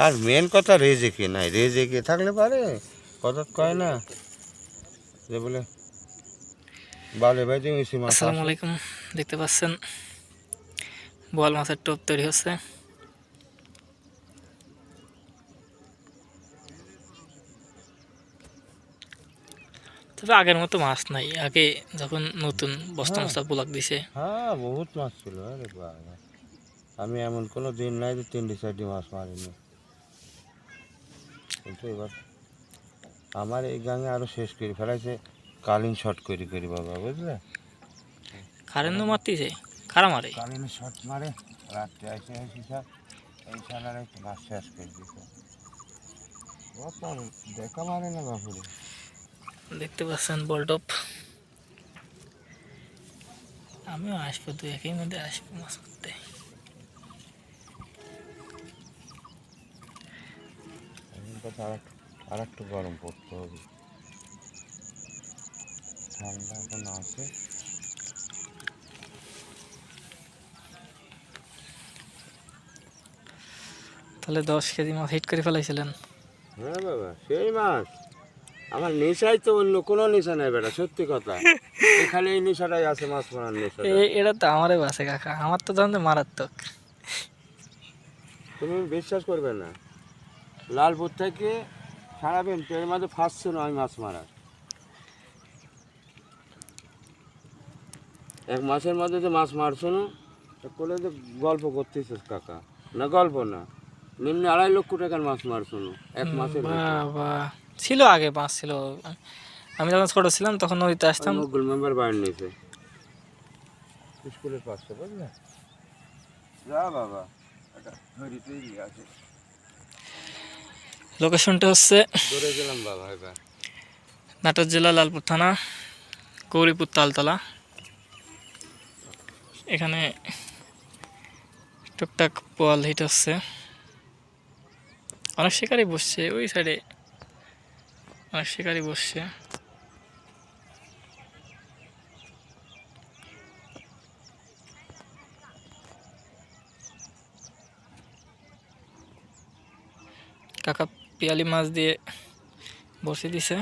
আর main কথা রেজেকে নাই, রেজেকে থাকলে পারে কথা কয় না যে বলে বালে ভাই তুমি মাছ। আসসালামু আলাইকুম, দেখতে পাচ্ছেন বোয়াল মাছের টোপ তৈরি হচ্ছে। তবে আগের মতো মাছ নাই, আগে যখন নতুন বস্তা হ্যাঁ মস্তা ব্লক দিছে। হ্যাঁ, বহুত মাছ ছিল। আরে বাবা, আমি এমন কোনো দিন নাই যে 3-4টি মাছ মারিনি। কিন্তু এবার আমার এই গাঙে আরো শেষ করে ফেলাইছে কালীন শট করি করি বাবা, বুঝলে? কারেন্টও মারতেছে, কারা মারে? কালীন শট মারে রাত্রে এসে এসে সব এই সালার মাছ শেষ করে দিছে। ও তো আর দেখা মারে না বাপুরে। দেখতে পাচ্ছেন বল টপ। আমিও আসবো, দু একের মধ্যে আসবো মাছ করতে। এখন কথা আর একটু গরম পড়তে হবে, ঠান্ডা এখন আছে। তাহলে 10 কেজি মাছ হিট করে ফেলাইছিলেন? হ্যাঁ বাবা, সেই মাছ। আমার নেশাই তো অন্য কোনো নেশা নাই বেটা, সত্যি কথা। এখানে এই নেশাটাই আছে, মাছ মারার নেশাটা। এটা তো আমারই বাসে কাকা, আমার তো জানতে মারাত্মক। তুমি বিশ্বাস করবে না, লালপুর থেকে সারাদিন ট্রেনের মাঝে ফার্স্ট ছিল আমি মাছ মারার। এক মাসের মধ্যে যে মাছ মারছো না, বলে যে গল্প করতেছিস কাকা। না গল্প না, নিম্ন 2.5 লক্ষ টাকার মাছ মারছো না এক মাসের ভিতরে। বাবা, ছিল আগে মাছ ছিল। আমি যখন ছোট ছিলাম তখন নদীতে আসতাম। গুগল মেম্বার বাইরে নিয়েছে স্কুলের পাশে, বুঝলে? যা বাবা, এটা হরিতেই আছে। লোকেশনটা হচ্ছে দৌড়ে গেলাম বাবা এবার। নাটোর জেলা লালপুর থানা, গৌরীপুর তালতলা। এখানে টুকটাক পোয়াল হিট হচ্ছে, অনেক শিকারই বসছে ওই সাইডে, অনেক শিকারই বসছে। কাকা পিয়ালি মাছ দিয়ে বসে দিছে।